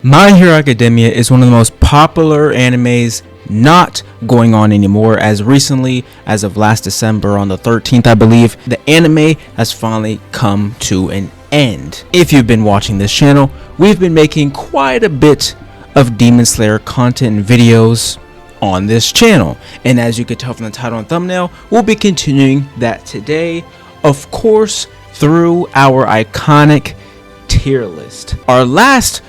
My Hero Academia is one of the most popular animes not going on anymore, as recently as of last December on the 13th, I believe, the anime has finally come to an end. If you've been watching this channel, we've been making quite a bit of Demon Slayer content and videos on this channel, and as you could tell from the title and thumbnail, we'll be continuing that today, of course, through our iconic tier list. Our last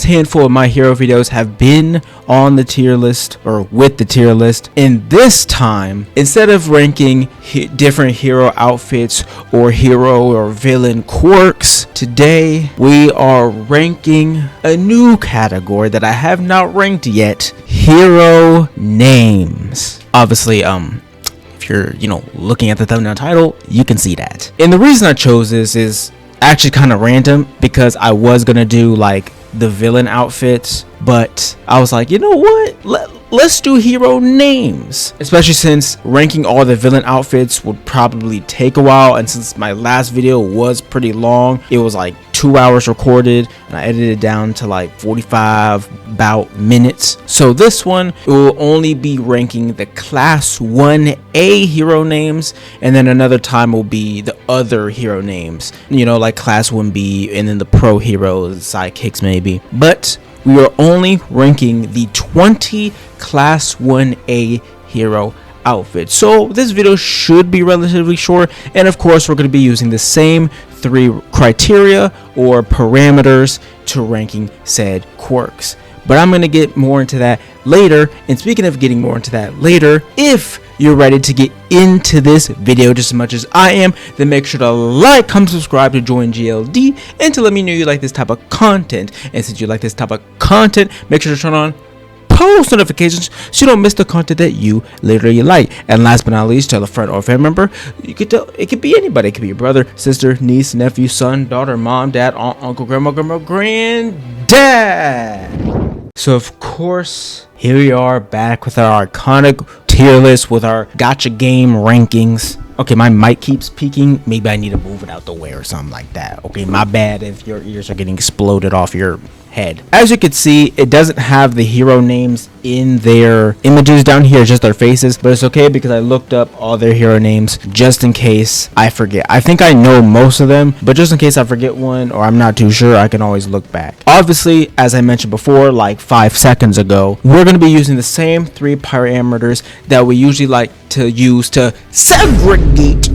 handful of My Hero videos have been on the tier list, or with the tier list, and this time, instead of ranking different hero outfits or hero or villain quirks, today we are ranking a new category that I have not ranked yet: hero names. Obviously, if you're looking at the thumbnail title, you can see that. And the reason I chose this is actually kind of random, because I was gonna do like the villain outfits, but I was like, you know what, let's do hero names, especially since ranking all the villain outfits would probably take a while, and since my last video was pretty long, it was like 2 hours recorded and I edited it down to like 45 about minutes. So this one will only be ranking the class 1A hero names, and then another time will be the other hero names, like class 1B and then the pro heroes, sidekicks maybe. But we are only ranking the 20 class 1A hero outfits. So this video should be relatively short, and of course we're going to be using the same 3 criteria or parameters to ranking said quirks. But I'm going to get more into that later. And speaking of getting more into that later, if you're ready to get into this video just as much as I am, then make sure to like, comment, subscribe to join GLD, and to let me know you like this type of content. And since you like this type of content, make sure to turn on post notifications so you don't miss the content that you literally like. And last but not least, tell a friend or family member. You could tell, it could be anybody. It could be your brother, sister, niece, nephew, son, daughter, mom, dad, aunt, uncle, grandma, granddad. So of course, here we are back with our iconic tier list with our gacha game rankings. Okay, my mic keeps peaking. Maybe I need to move it out the way or something like that. Okay, my bad if your ears are getting exploded off your head. As you can see, it doesn't have the hero names in their images down here, just their faces, but it's okay because I looked up all their hero names just in case I forget. I think I know most of them, but just in case I forget one or I'm not too sure, I can always look back. Obviously, as I mentioned before, like 5 seconds ago, we're going to be using the same 3 parameters that we usually like to use to segregate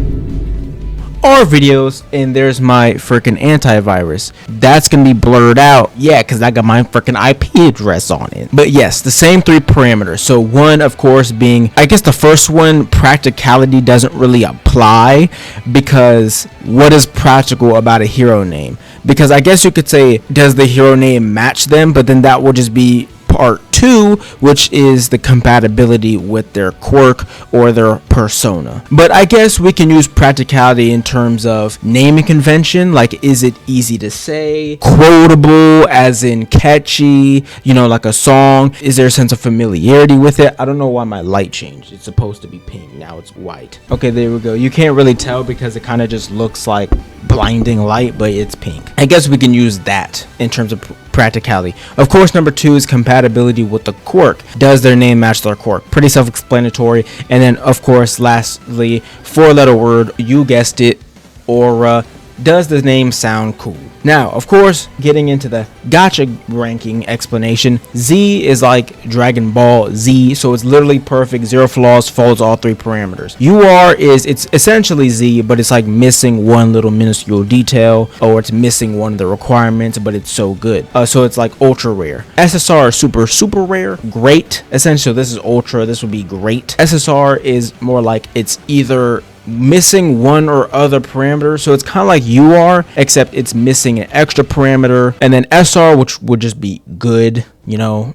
our videos. And there's my freaking antivirus that's gonna be blurred out, because I got my freaking IP address on it. But yes, the same 3 parameters. So one, of course, being, I guess the first one, practicality doesn't really apply, because what is practical about a hero name? Because I guess you could say, does the hero name match them? But then that would just be part 2, which is the compatibility with their quirk or their persona. But I guess we can use practicality in terms of naming convention, like is it easy to say, quotable as in catchy, like a song, is there a sense of familiarity with it? I don't know why my light changed. It's supposed to be pink, now it's white. Okay, there we go. You can't really tell because it kind of just looks like blinding light, but it's pink. I guess we can use that in terms of practicality. Of course, number 2 is compatibility with the quirk. Does their name match their quirk? Pretty self-explanatory. And then of course, lastly, 4-letter word, you guessed it, aura. Does the name sound cool? Now, of course, getting into the gacha ranking explanation, Z is like Dragon Ball Z, so it's literally perfect, 0 flaws, follows all 3 parameters. UR it's essentially Z, but it's like missing one little minuscule detail, or it's missing one of the requirements, but it's so good. So it's like ultra rare. SSR is super rare. Great, essentially this is ultra, this would be great. SSR is more like it's either missing one or other parameter, so it's kind of like UR, except it's missing an extra parameter. And then SR, which would just be good,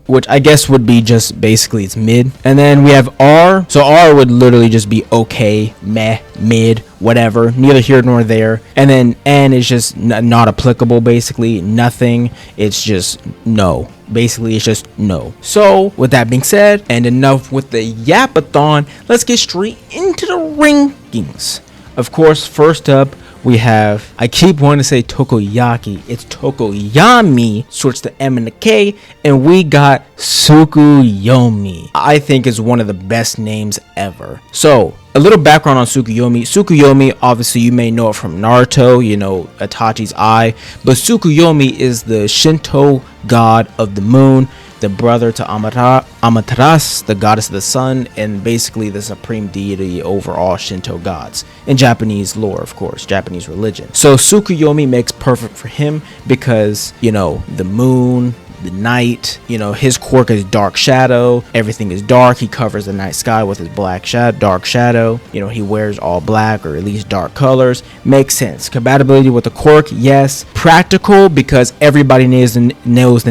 which I guess would be just basically it's mid. And then we have R, so R would literally just be okay, meh, mid, whatever, neither here nor there. And then N is just not applicable, basically nothing, it's just no. Basically, it's just no. So with that being said, and enough with the yapathon, let's get straight into the rankings. Of course, first up we have, I keep wanting to say Tokoyaki, it's Tokoyami, switch the M and the K, and we got Tsukuyomi. I think is one of the best names ever. So a little background on Tsukuyomi. Tsukuyomi, obviously you may know it from Naruto, you know, Itachi's eye, but Tsukuyomi is the Shinto god of the moon, the brother to Amaterasu, the goddess of the sun, and basically the supreme deity over all Shinto gods. In Japanese lore, of course, Japanese religion. So Tsukuyomi makes perfect for him because, you know, the moon, the night, you know, his quirk is dark shadow. Everything is dark. He covers the night sky with his dark shadow. You know, he wears all black or at least dark colors. Makes sense. Compatibility with the quirk, yes. Practical because everybody knows the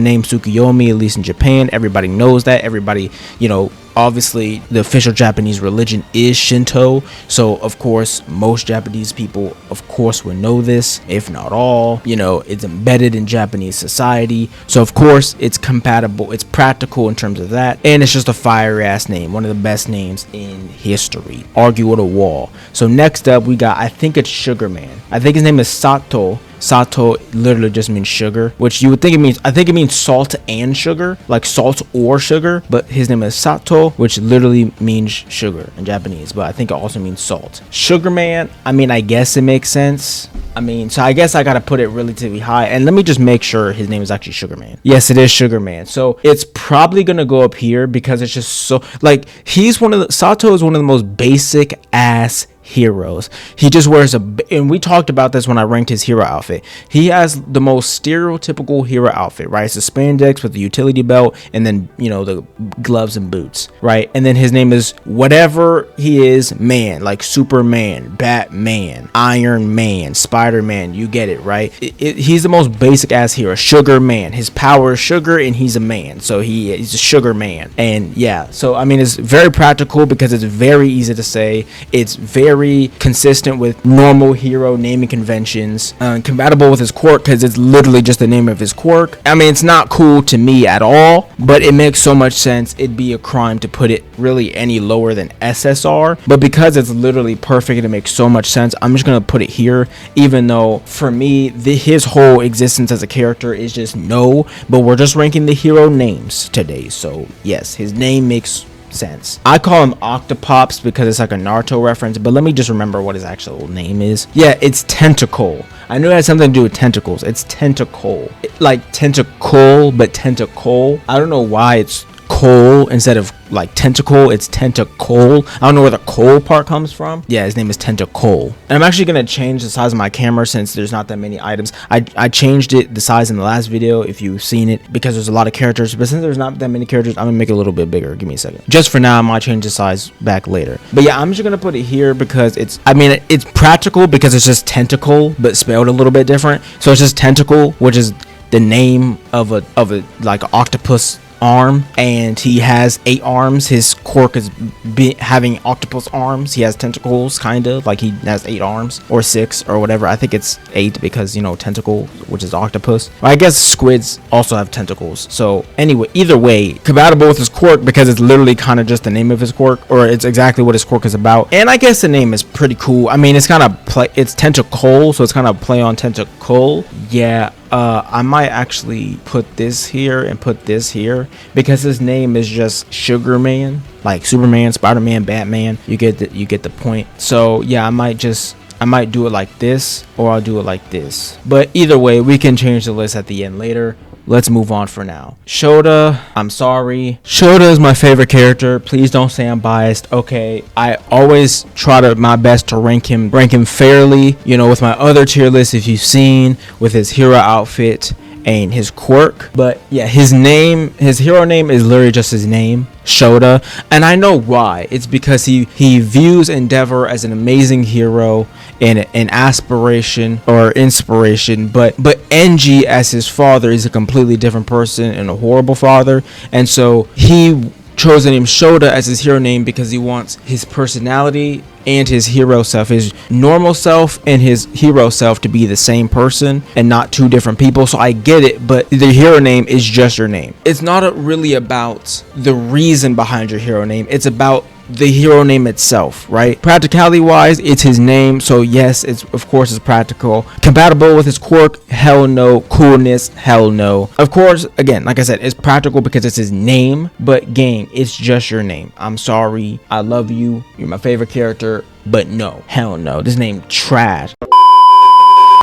name Tsukuyomi, at least in Japan. Everybody knows that. Everybody, you know, obviously the official Japanese religion is Shinto, so of course most Japanese people of course would know this, if not all. You know, it's embedded in Japanese society, so of course it's compatible, it's practical in terms of that, and it's just a fire ass name, one of the best names in history, argue with a wall. So next up we got, I think it's Sugar Man. I think his name is Sato. Sato literally just means sugar, which you would think it means, I think it means salt and sugar, like salt or sugar, but his name is Sato, which literally means sugar in Japanese, but I think it also means salt. Sugar Man, I mean, I guess it makes sense. I mean, so I guess I gotta put it relatively high, and let me just make sure his name is actually Sugar Man. Yes, it is Sugar Man. So it's probably gonna go up here because it's just so, like, Sato is one of the most basic ass heroes. He just wears and we talked about this when I ranked his hero outfit. He has the most stereotypical hero outfit, right? It's a spandex with the utility belt and then, you know, the gloves and boots, right? And then his name is whatever he is, man, like Superman, Batman, Iron Man, Spider-Man, you get it, right? He's the most basic ass hero. Sugar Man. His power is sugar and he's a man, so he's a sugar man. And yeah, so I mean, it's very practical because it's very easy to say. It's very consistent with normal hero naming conventions, compatible with his quirk because it's literally just the name of his quirk. I mean, it's not cool to me at all, but it makes so much sense. It'd be a crime to put it really any lower than SSR, but because it's literally perfect and it makes so much sense, I'm just gonna put it here, even though for me his whole existence as a character is just no, but we're just ranking the hero names today, so yes, his name makes sense. I call him Octopops because it's like a Naruto reference, but let me just remember what his actual name is. Yeah, it's Tentacle. I knew it had something to do with tentacles. It's Tentacle. Like tentacle, but tentacle. I don't know why it's coal instead of like tentacle. It's tentacle. I don't know where the coal part comes from. Yeah, his name is Tentacle. And I'm actually gonna change the size of my camera since there's not that many items. I changed the size in the last video if you've seen it because there's a lot of characters, but since there's not that many characters, I'm gonna make it a little bit bigger. Give me a second. Just for now, I might change the size back later. But yeah, I'm just gonna put it here because it's practical because it's just tentacle but spelled a little bit different. So it's just Tentacle, which is the name of a like an octopus arm, and he has 8 arms. His quirk is having octopus arms. He has tentacles, kind of like he has 8 arms or 6 or whatever. I think it's 8 because, you know, tentacle, which is octopus. I guess squids also have tentacles. So anyway, either way, compatible with his quirk because it's literally kind of just the name of his quirk, or it's exactly what his quirk is about. And I guess the name is pretty cool. I mean, it's kind of it's Tentacle, so it's kind of play on tentacle. Yeah. I might actually put this here and put this here because his name is just Sugar Man, like Superman, Spider-Man, Batman. You get the point. So yeah, I might do it like this, or I'll do it like this. But either way, we can change the list at the end later. Let's move on for now. Shota, I'm sorry. Shota is my favorite character. Please don't say I'm biased. Okay, I always try my best to rank him fairly. You know, with my other tier list, if you've seen, with his hero outfit and his quirk. But yeah, his hero name is literally just his name, Shota, and I know why. It's because he views Endeavor as an amazing hero and an aspiration or inspiration, but Enji as his father is a completely different person and a horrible father, and so he chose the name Shota as his hero name because he wants his personality and his hero self, his normal self and his hero self, to be the same person and not two different people. So I get it, but the hero name is just your name. It's not really about the reason behind your hero name. It's about the hero name itself, right? Practicality wise, it's his name, so yes, it's of course it's practical. Compatible with his quirk? Hell no. Coolness? Hell no. Of course, again, like I said, it's practical because it's his name, but gang, it's just your name. I'm sorry, I love you, you're my favorite character, but no, hell no, this name trash.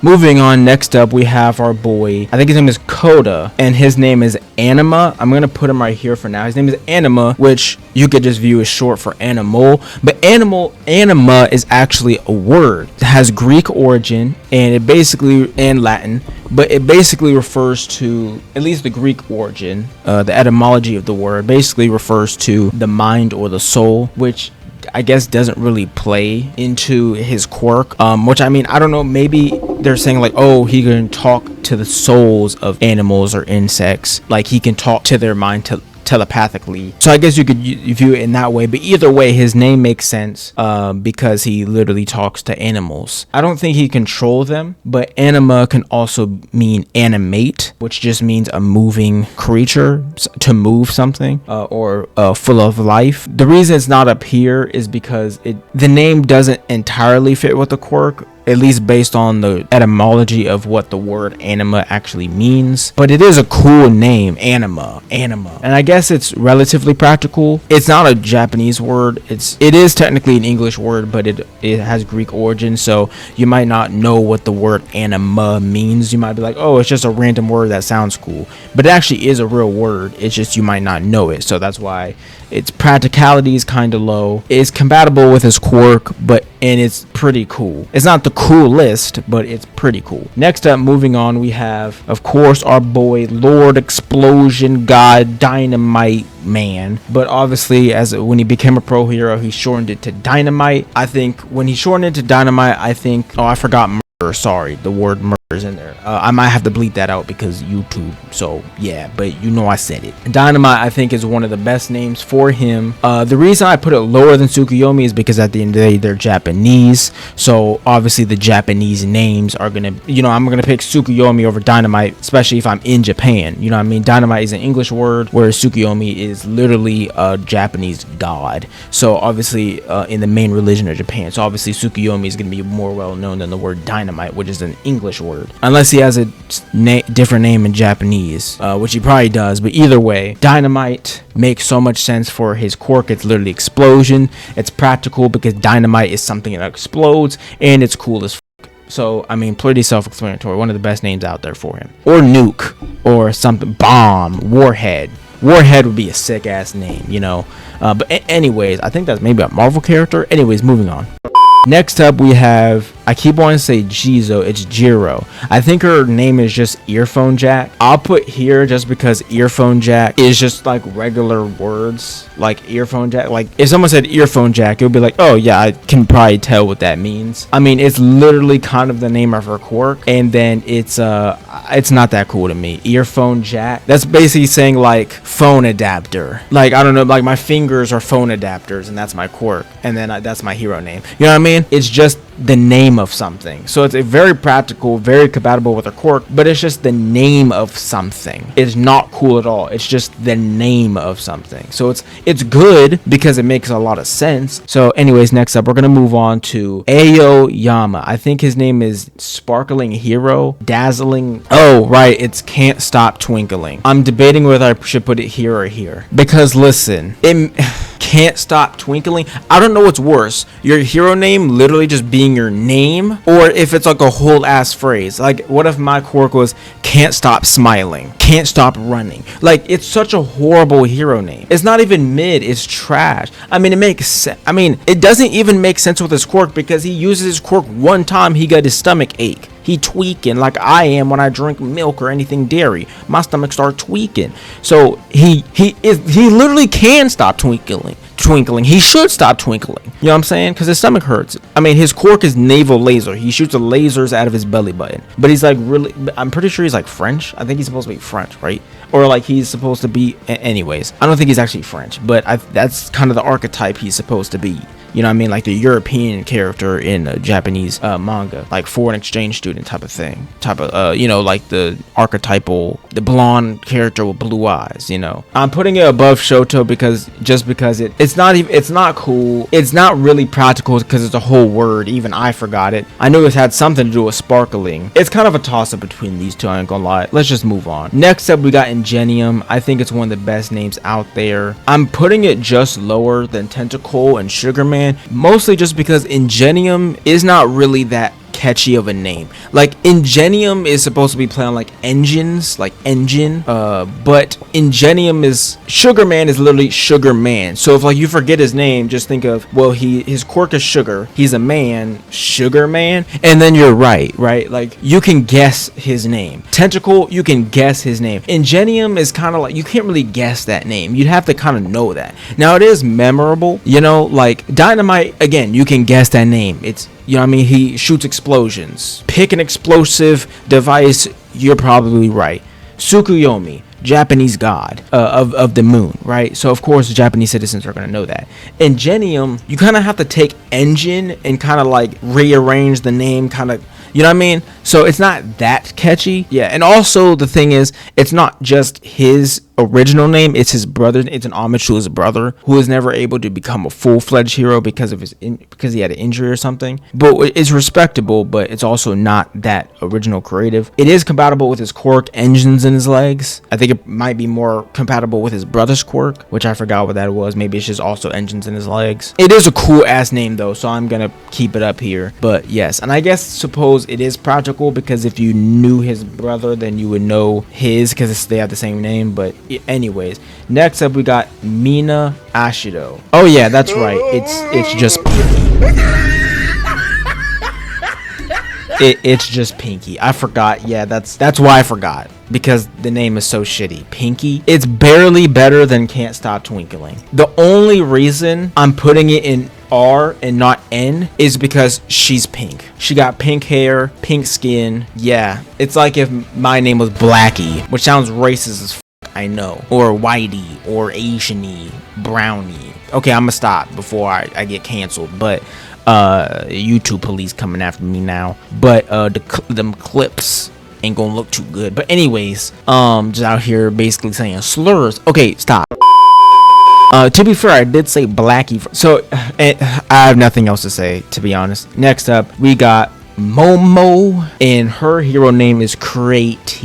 Moving on, next up we have our boy, I think his name is Coda, and his name is Anima. I'm gonna put him right here for now. His name is Anima, which you could just view as short for animal, but anima is actually a word. It has Greek origin, and it basically, and Latin, but it basically refers to, at least the Greek origin, the etymology of the word basically refers to the mind or the soul, which I guess doesn't really play into his quirk, which I mean, I don't know, maybe they're saying like, oh, he can talk to the souls of animals or insects, like he can talk to their mind telepathically. So I guess you could view it in that way, but either way, his name makes sense because he literally talks to animals. I don't think he controls them, but anima can also mean animate, which just means a moving creature, to move something, or full of life. The reason it's not up here is because the name doesn't entirely fit with the quirk, at least based on the etymology of what the word anima actually means. But it is a cool name, anima. And I guess it's relatively practical. It's not a Japanese word. It is technically an English word, but it has Greek origin, so you might not know what the word anima means. You might be like, oh, it's just a random word that sounds cool. But it actually is a real word. It's just you might not know it. So that's why its practicality is kind of low. It's compatible with his quirk, and it's pretty cool. It's not the coolest, but it's pretty cool. Next up, moving on, we have, of course, our boy Lord Explosion God Dynamite Man. But obviously, when he became a pro hero, he shortened it to Dynamite. I think when he shortened it to Dynamite, I forgot murder. Sorry, the word murder is in there. I might have to bleep that out because YouTube, so yeah, but you know I said it. Dynamite, I think, is one of the best names for him. The reason I put it lower than Tsukuyomi is because at the end of the day, they're Japanese, so obviously the Japanese names are gonna, I'm gonna pick Tsukuyomi over Dynamite, especially if I'm in Japan. You know what I mean? Dynamite is an English word, whereas Tsukuyomi is literally a Japanese god, so obviously in the main religion of Japan, so obviously Tsukuyomi is gonna be more well known than the word Dynamite, which is an English word, unless he has a different name in Japanese, which he probably does. But either way, Dynamite makes so much sense for his quirk. It's literally explosion. It's practical because dynamite is something that explodes, and it's cool as fuck. So I mean, pretty self-explanatory. One of the best names out there for him. Or nuke, or something, bomb, warhead. Warhead would be a sick ass name, but anyways, I think that's maybe a Marvel character. Anyways, moving on. Next up, we have, I keep wanting to say Jizo, it's Jiro. I think her name is just Earphone Jack. I'll put here just because Earphone Jack is just like regular words, like Earphone Jack. Like if someone said Earphone Jack, it would be like, oh yeah, I can probably tell what that means. I mean, it's literally kind of the name of her quirk, and then it's not that cool to me. Earphone Jack, that's basically saying like phone adapter. Like, I don't know, like my fingers are phone adapters, and that's my quirk, and then that's my hero name. You know what I mean? It's just the name of something. So it's a very practical, very compatible with a quirk, but it's just the name of something. It's not cool at all. It's just the name of something. So it's good because it makes a lot of sense. So anyways, next up, we're gonna move on to Aoyama. I think his name is Sparkling Hero, Dazzling. Oh right, it's Can't Stop Twinkling. I'm debating whether I should put it here or here, because listen, it Can't Stop Twinkling, I don't know what's worse, your hero name literally just being your name, or if it's like a whole ass phrase. Like, what if my quirk was Can't Stop Smiling, Can't Stop Running? Like, it's such a horrible hero name. It's not even mid, it's trash. I mean, it makes sense. I mean, it doesn't even make sense with his quirk, because he uses his quirk one time, he got his stomach ache. He tweaking like I am when I drink milk or anything dairy. My stomach start tweaking. So he literally can stop twinkling. He should stop twinkling. You know what I'm saying? Because his stomach hurts. I mean, his quirk is naval laser. He shoots the lasers out of his belly button. But he's like really, I'm pretty sure he's like French. I think he's supposed to be French, right? Or like he's supposed to be, anyways. I don't think he's actually French, but that's kind of the archetype he's supposed to be. you know what I mean, like the European character in a Japanese manga, like foreign exchange student type of thing, type of you know, like the archetypal, the blonde character with blue eyes. You know, I'm putting it above Shoto because it's not cool. It's not really practical because it's a whole word. Even I forgot it. I knew it had something to do with sparkling. It's kind of a toss up between these two. I ain't gonna lie. Let's just move on. Next up, we got Ingenium. I think it's one of the best names out there. I'm putting it just lower than Tentacle and Sugarman, mostly just because Ingenium is not really that catchy of a name. Like Ingenium is supposed to be playing like engines, like engine, but Ingenium is, Sugarman is literally Sugar Man. So if like you forget his name, just think of, well, his quirk is sugar, he's a man, Sugar Man, and then you're right? Like you can guess his name. Tentacle, you can guess his name. Ingenium is kind of like, you can't really guess that name. You'd have to kind of know that. Now it is memorable, you know, like Dynamite, again, you can guess that name. It's, you know what I mean? He shoots explosions. Pick an explosive device, you're probably right. Tsukuyomi, Japanese god of the moon, right? So of course Japanese citizens are going to know that. Ingenium, you kind of have to take engine and kind of like rearrange the name, kind of, you know what I mean? So it's not that catchy. Yeah, and also the thing is, it's not just his original name, it's his brother. It's an homage to his brother, who was never able to become a full-fledged hero because of because he had an injury or something. But it's respectable, but it's also not that original creative. It is compatible with his quirk, engines in his legs. I think it might be more compatible with his brother's quirk, which I forgot what that was. Maybe it's just also engines in his legs. It is a cool ass name though, so I'm gonna keep it up here. But yes, and I guess suppose it is practical because if you knew his brother, then you would know his, because they have the same name. But anyways, next up we got Mina Ashido. Oh yeah, that's right. It's just Pinky. It's just Pinky. I forgot. Yeah, that's why I forgot, because the name is so shitty. Pinky. It's barely better than Can't Stop Twinkling. The only reason I'm putting it in R and not N is because she's pink. She got pink hair, pink skin. Yeah, it's like if my name was Blackie, which sounds racist as I know, or Whitey, or Asian-y, Brownie. Okay, I'm gonna stop before I get canceled, but YouTube police coming after me now. But them clips ain't gonna look too good. But anyways, just out here basically saying slurs. Okay, stop. To be fair, I did say Blackie, so I have nothing else to say, to be honest. Next up, we got Momo, and her hero name is Crate.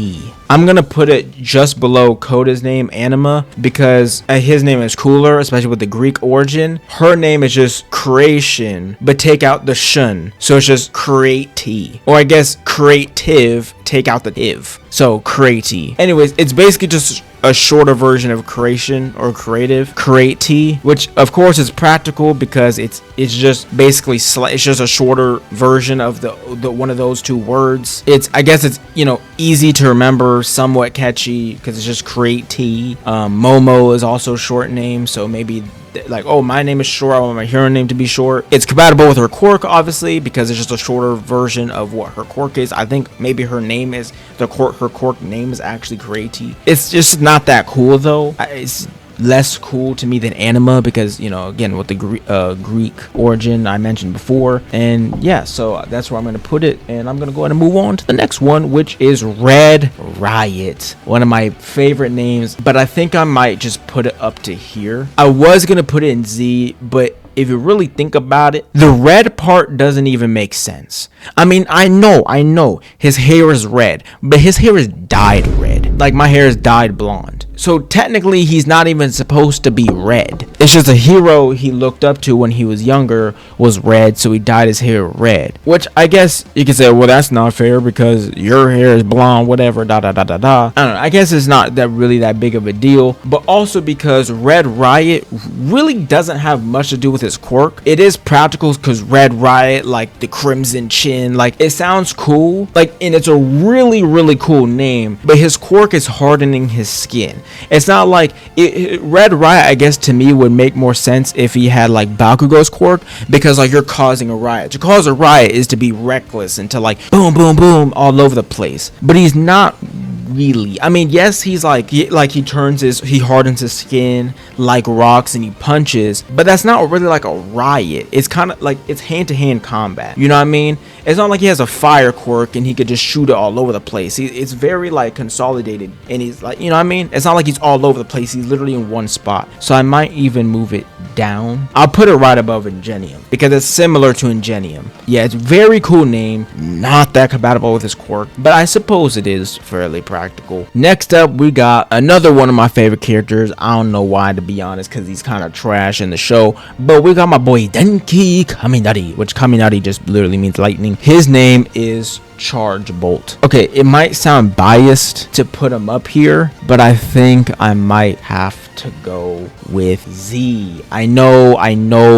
I'm gonna put it just below Koda's name, Anima, because his name is cooler, especially with the Greek origin. Her name is just Creation, but take out the shun, so it's just Crate, or I guess creative, take out the iv, so Crate. Anyways, it's basically just a shorter version of creation or creative, Crate, which of course is practical because it's just basically it's just a shorter version of the one of those two words. I guess it's, you know, easy to remember, somewhat catchy because it's just Crate. Momo is also a short name, so maybe like, oh, my name is short, I want my hero name to be short. It's compatible with her quirk, obviously, because it's just a shorter version of what her quirk is. I think maybe her name is her quirk name is actually Crate. It's just not that cool though. It's less cool to me than Anima because, you know, again, with the Greek origin I mentioned before. And yeah, so that's where I'm going to put it, and I'm going to go ahead and move on to the next one, which is Red Riot, one of my favorite names, but I think I might just put it up to here. I was going to put it in Z, but if you really think about it, the red part doesn't even make sense. I mean, I know his hair is red, but his hair is dyed red. Like my hair is dyed blonde. So technically he's not even supposed to be red. It's just a hero he looked up to when he was younger was red, so he dyed his hair red. Which I guess you could say, well, that's not fair because your hair is blonde, whatever, I don't know. I guess it's not that big of a deal. But also because Red Riot really doesn't have much to do with his quirk. It is practical because Red Riot, like the crimson chin, like it sounds cool, like, and it's a really cool name, but his quirk is hardening his skin. It's not like Red Riot, I guess to me would make more sense if he had like Bakugo's quirk, because like you're causing a riot. To cause a riot is to be reckless and to like boom all over the place, but he's not really. I mean, yes, he's like he hardens his skin like rocks and he punches, but that's not really like a riot. It's kind of like it's hand-to-hand combat. You know what I mean? It's not like he has a fire quirk and he could just shoot it all over the place. It's very like consolidated, and he's like, you know what I mean? It's not like he's all over the place. He's literally in one spot. So I might even move it down. I'll put it right above Ingenium because it's similar to Ingenium. Yeah, it's very cool name. Not that compatible with his quirk, but I suppose it is fairly practical. Next up, we got another one of my favorite characters. I don't know why, to be honest, because he's kind of trash in the show, but we got my boy Denki Kaminari, which Kaminari just literally means lightning. His name is Charge Bolt. Okay, it might sound biased to put him up here, but I think I might have to go with Z. I know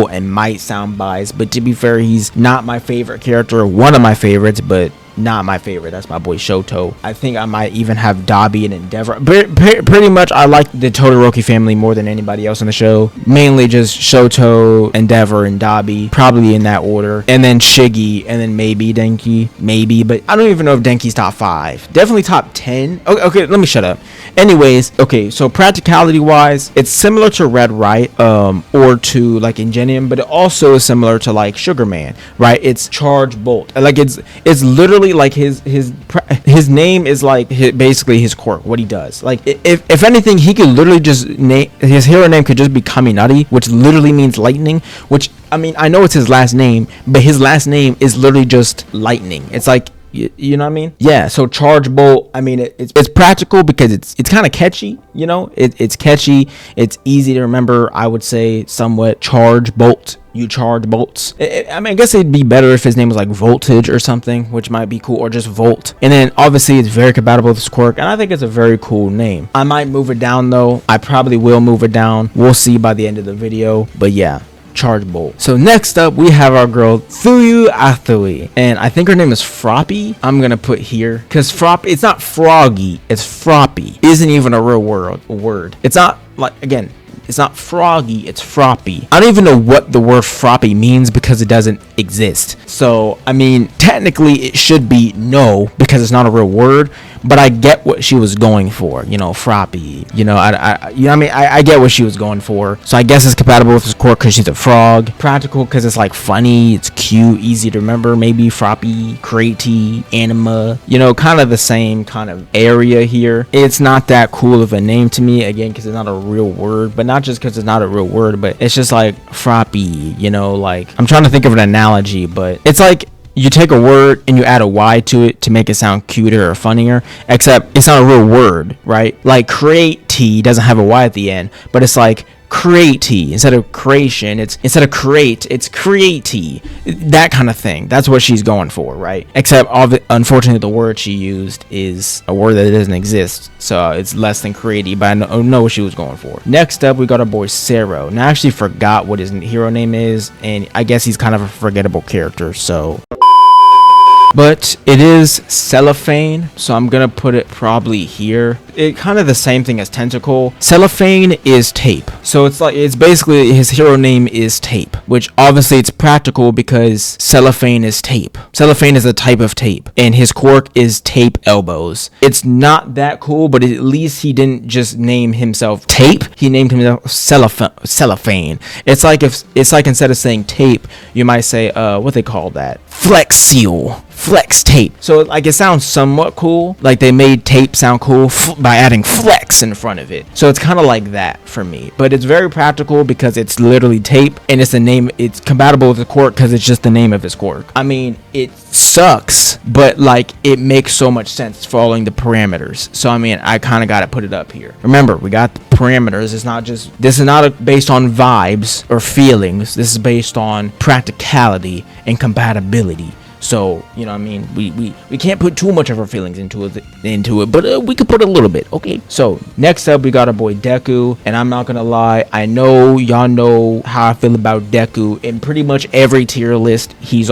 it might sound biased, but to be fair, he's not my favorite character, one of my favorites, but not my favorite. That's my boy Shoto. I think I might even have Dabi and Endeavor. Pretty much I like the Todoroki family more than anybody else on the show. Mainly just Shoto, Endeavor, and Dabi, probably in that order, and then Shiggy, and then maybe Denki, maybe, but I don't even know if Denki's top 5. Definitely top 10. Okay, let me shut up. Anyways, okay, so practicality wise, it's similar to Red Right, or to like Ingenium, but it also is similar to like Sugar Man, right? It's Charge Bolt. Like it's literally like his name is like basically his quirk, what he does. Like if anything, he could literally just name his hero name could just be Kaminari, which literally means lightning, which I mean, I know it's his last name, but his last name is literally just lightning. It's like, you know what I mean? Yeah, so Charge Bolt, I mean, it's practical because it's kind of catchy, you know? It's catchy, it's easy to remember, I would say, somewhat. Charge Bolt, you charge bolts. I mean, I guess it'd be better if his name was like Voltage or something, which might be cool, or just Volt. And then obviously it's very compatible with his quirk, and I think it's a very cool name. I might move it down though. I probably will move it down. We'll see by the end of the video, but yeah. Charge Bolt. So next up, we have our girl Thuyu Athui, and I think her name is Froppy. I'm gonna put here because Froppy, it's not Froggy, it's Froppy. Isn't even a real word. It's not like, again, it's not Froggy, it's Froppy. I don't even know what the word Froppy means because it doesn't exist. So, I mean, technically it should be no because it's not a real word, but I get what she was going for, you know, Froppy. You know, I get what she was going for. So I guess it's compatible with his quirk because she's a frog. Practical because it's like funny, it's cute, easy to remember. Maybe Froppy, Crazy, Anima, you know, kind of the same kind of area here. It's not that cool of a name to me, again, because it's not a real word, but not just because it's not a real word, but it's just like Froppy, you know, like I'm trying to think of an analogy, but it's like you take a word and you add a Y to it to make it sound cuter or funnier, except it's not a real word, right? Like create doesn't have a Y at the end, but it's like create instead of creation. It's instead of create, it's create, that kind of thing. That's what she's going for, right? Except unfortunately the word she used is a word that doesn't exist, so it's less than create, but I know what she was going for. Next up, we got our boy Sero. Now I actually forgot what his hero name is, and I guess he's kind of a forgettable character, so but it is cellophane, so I'm gonna put it probably here. It kind of the same thing as tentacle. Cellophane is tape, so it's basically his hero name is tape, which obviously it's practical because cellophane is tape. Cellophane is a type of tape, and his quirk is tape elbows. It's not that cool, but at least he didn't just name himself tape, he named himself cellophane. It's like instead of saying tape, you might say what they call that, flex tape. So like it sounds somewhat cool, like they made tape sound cool by adding flex in front of it. So it's kind of like that for me, but it's very practical because it's literally tape, and it's compatible with the quirk because it's just the name of his quirk. I mean, it sucks, but like it makes so much sense following the parameters. So I mean, I kind of got to put it up here. Remember, we got the parameters. This is not based on vibes or feelings. This is based on practicality and compatibility. So, you know what I mean, we can't put too much of our feelings into it, but we could put a little bit, okay? So, next up, we got our boy Deku, and I'm not gonna lie, I know y'all know how I feel about Deku. In pretty much every tier list, he's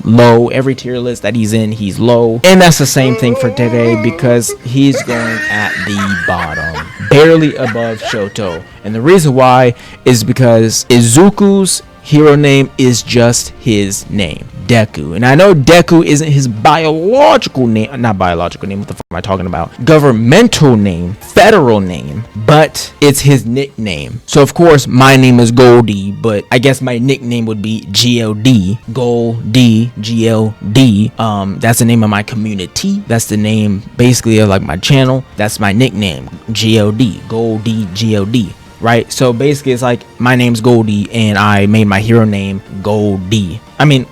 low. Every tier list that he's in, he's low. And that's the same thing for today because he's going at the bottom, barely above Shoto. And the reason why is because Izuku's hero name is just his name. Deku. And I know Deku isn't his biological name, not biological name, what the fuck am I talking about? Governmental name, federal name, but it's his nickname. So of course my name is Goldie, but I guess my nickname would be GLD, Goldie, GLD. That's the name of my community. That's the name basically of like my channel. That's my nickname, GLD, Goldie, GLD. Right, so basically it's like my name's Goldie and I made my hero name Goldie. I mean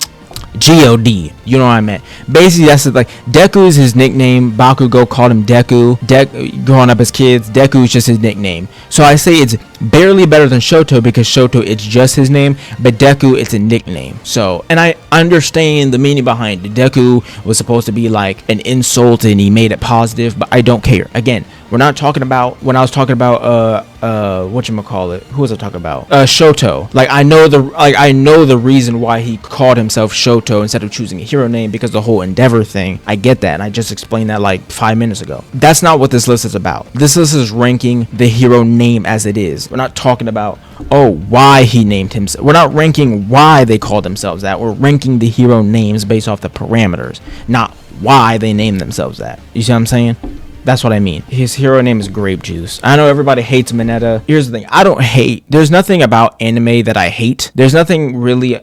GLD, you know what I meant. Basically that's like Deku is his nickname. Bakugo called him Deku. Growing up as kids, Deku is just his nickname. So I say it's barely better than Shoto because Shoto it's just his name, but Deku it's a nickname. So, and I understand the meaning behind it. Deku was supposed to be like an insult and he made it positive, but I don't care. Again, we're not talking about when I was talking about whatchamacallit, who was I talking about? Shoto. Like I know the reason why he called himself Shoto instead of choosing a hero name, because the whole Endeavor thing. I get that, and I just explained that like 5 minutes ago. That's not what this list is about. This list is ranking the hero name as it is. We're not talking about why he named himself. We're not ranking why they called themselves that. We're ranking the hero names based off the parameters, not why they named themselves that. You see what I'm saying? That's what I mean. His hero name is Grape Juice. I know everybody hates Mineta. Here's the thing. I don't hate. There's nothing about anime that I hate. There's nothing really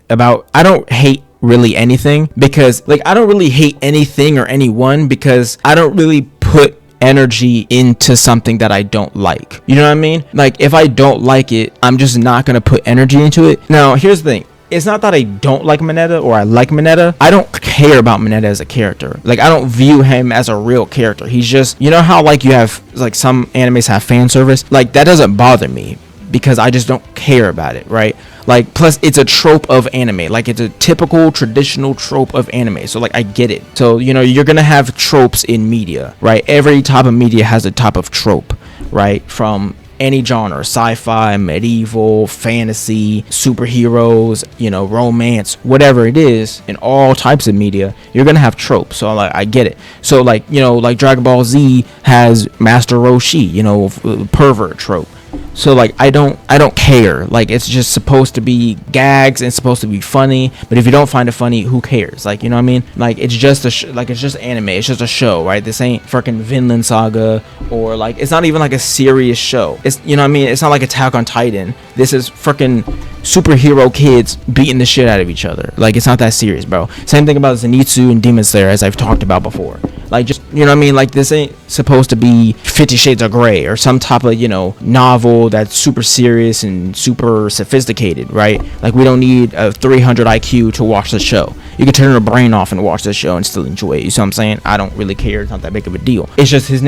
about. I don't hate really anything, because like I don't really hate anything or anyone, because I don't really put energy into something that I don't like. You know what I mean? Like if I don't like it, I'm just not gonna put energy into it. Now here's the thing. It's not that I don't like Mineta or I like Mineta. I don't care about Mineta as a character. Like I don't view him as a real character. He's just, you know how like you have like some animes have fan service? Like that doesn't bother me because I just don't care about it, right? Like plus it's a trope of anime. Like it's a typical traditional trope of anime. So like I get it. So you know you're gonna have tropes in media, right? Every type of media has a type of trope, right? From any genre, sci-fi, medieval, fantasy, superheroes, you know, romance, whatever it is, in all types of media, you're gonna have tropes. So like I get it. So like, you know, like Dragon Ball Z has Master Roshi, you know, pervert trope. So like I don't care. Like it's just supposed to be gags and supposed to be funny, but if you don't find it funny, who cares? Like, you know what I mean? Like it's just it's just anime. It's just a show, right? This ain't freaking Vinland Saga, or like it's not even like a serious show. It's, you know what I mean? It's not like Attack on Titan. This is freaking superhero kids beating the shit out of each other. Like it's not that serious, bro. Same thing about Zenitsu and Demon Slayer, as I've talked about before. Like just, you know what I mean? Like this ain't supposed to be 50 Shades of Grey or some type of, you know, novel that's super serious and super sophisticated, right? Like we don't need a 300 IQ to watch the show. You can turn your brain off and watch the show and still enjoy it. You see what I'm saying? I don't really care. It's not that big of a deal. It's just his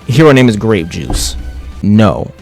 hero name is Grape Juice. No,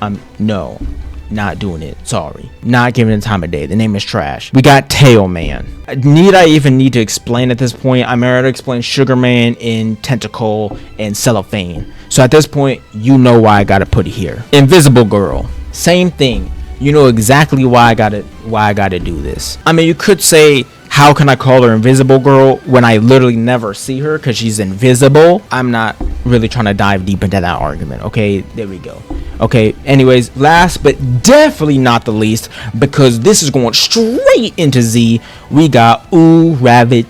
not doing it. Sorry. Not giving it time of day. The name is trash. We got Tail Man. Need I even need to explain at this point? I'm already explained Sugar Man in Tentacle and Cellophane. So at this point, you know why I gotta put it here. Invisible Girl. Same thing. You know exactly why I gotta do this. I mean, you could say, how can I call her Invisible Girl when I literally never see her because she's invisible? I'm not really trying to dive deep into that argument. Okay, there we go. Okay, anyways, last but definitely not the least, because this is going straight into Z, we got Valentine.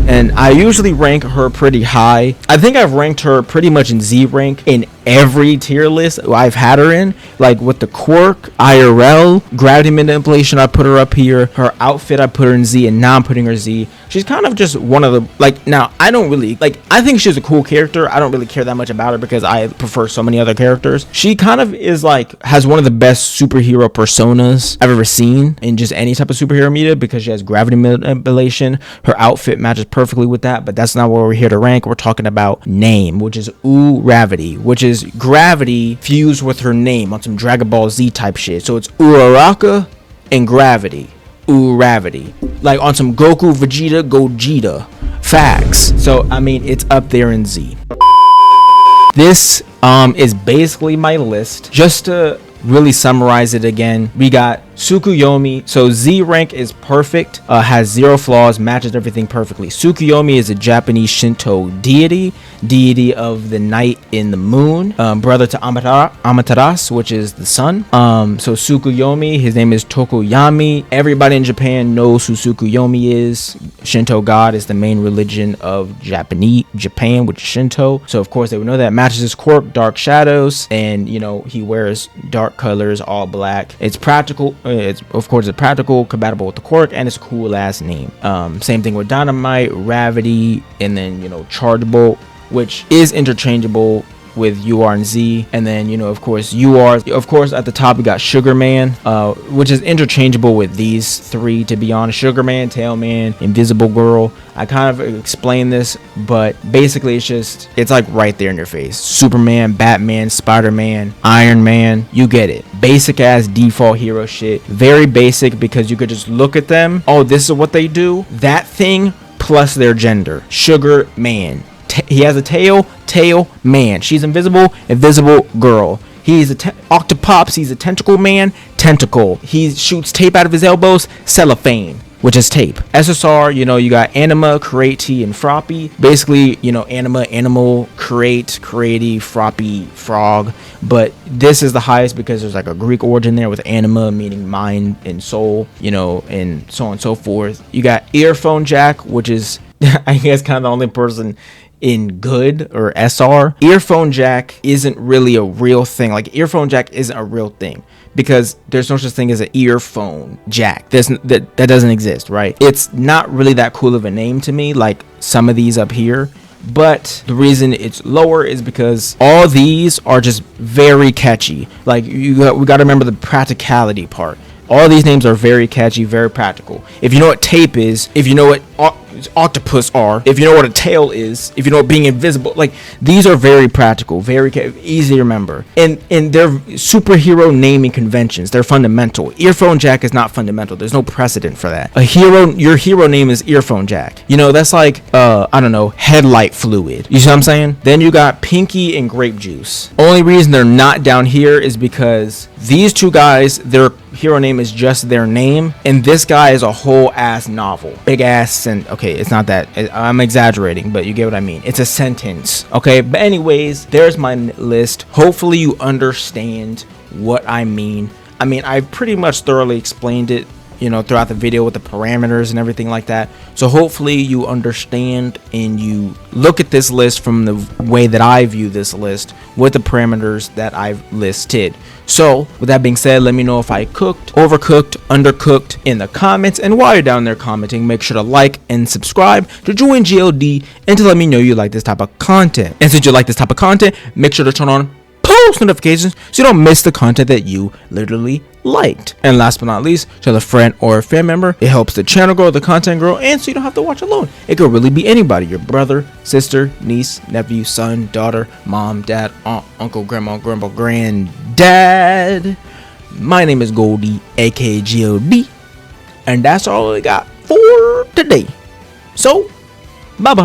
And I usually rank her pretty high. I think I've ranked her pretty much in Z rank in every tier list I've had her in. Like with the quirk, IRL, gravity manipulation, I put her up here. Her outfit, I put her in Z, and now I'm putting her Z. She's kind of just one of the, like, now I don't really, like, I think she's a cool character. I don't really care that much about her because I prefer so many other characters. She kind of is like, has one of the best superhero personas I've ever seen in just any type of superhero media, because she has gravity manipulation. Her outfit matches perfectly with that, but that's not what we're here to rank. We're talking about name, which is Gravity, which is gravity fused with her name on some Dragon Ball Z type shit. So it's Uraraka and Gravity. Gravity, like on some Goku, Vegeta, Gogeta facts. So I mean, it's up there in Z. This is basically my list. Just to really summarize it again, we got Tsukuyomi, so Z rank is perfect, has 0 flaws, matches everything perfectly. Tsukuyomi is a Japanese Shinto deity of the night in the moon, brother to Amaterasu, which is the sun. So Tsukuyomi, his name is Tokoyami. Everybody in Japan knows who Tsukuyomi is. Shinto god is the main religion of Japan, which is Shinto. So of course they would know that. Matches his quirk, dark shadows, and you know he wears dark colors, all black. It's practical. It's of course it's practical, compatible with the quirk, and it's a cool ass name. Same thing with Dynamite, Ravity, and then you know Charge Bolt, which is interchangeable with UR and Z. And then you know of course UR, of course at the top we got Sugar Man, which is interchangeable with these 3, to be honest. Sugar Man, Tail Man, Invisible Girl. I kind of explained this, but basically it's like right there in your face. Superman, Batman, Spider-Man, Iron Man, you get it. Basic ass default hero shit. Very basic, because you could just look at them, oh, this is what they do, that thing plus their gender. Sugar Man, he has a tail man. She's invisible girl. He's a Octopops, he's a tentacle man, tentacle. He shoots tape out of his elbows, cellophane, which is tape. SSR, you know, you got anima, creati, and froppy. Basically, you know, anima, animal, creati, froppy, frog. But this is the highest because there's like a Greek origin there with anima, meaning mind and soul, you know, and so on and so forth. You got earphone jack, which is, I guess, kind of the only person in good or SR. Earphone jack isn't really a real thing. Like earphone jack isn't a real thing because there's no such thing as an earphone jack. That doesn't exist, right? It's not really that cool of a name to me, like some of these up here. But the reason it's lower is because all these are just very catchy. Like we got to remember the practicality part. All these names are very catchy, very practical. If you know what tape is, if you know what octopus are, if you know what a tail is, if you know what being invisible, like these are very practical, very easy to remember, and they're superhero naming conventions. They're fundamental. Earphone jack is not fundamental. There's no precedent for that. Your hero name is earphone jack. You know, that's like I don't know, headlight fluid. You see what I'm saying? Then you got Pinky and Grape Juice. Only reason they're not down here is because these 2 guys, their hero name is just their name, and this guy is a whole ass novel, big ass, and okay, it's not that, I'm exaggerating, but you get what I mean. It's a sentence, okay? But anyways, there's my list. Hopefully you understand what I mean. I pretty much thoroughly explained it, you know, throughout the video with the parameters and everything like that. So hopefully you understand and you look at this list from the way that I view this list with the parameters that I've listed. So with that being said, let me know if I cooked, overcooked, undercooked in the comments. And while you're down there commenting, make sure to like and subscribe to join GLD and to let me know you like this type of content. And since you like this type of content, make sure to turn on post notifications so you don't miss the content that you literally liked. And last but not least, tell a friend or a fan member. It helps the channel grow, the content grow, and so you don't have to watch alone. It could really be anybody: your brother, sister, niece, nephew, son, daughter, mom, dad, aunt, uncle, grandma, granddad. My name is Goldie, aka GLD, and that's all I got for today. So bye bye.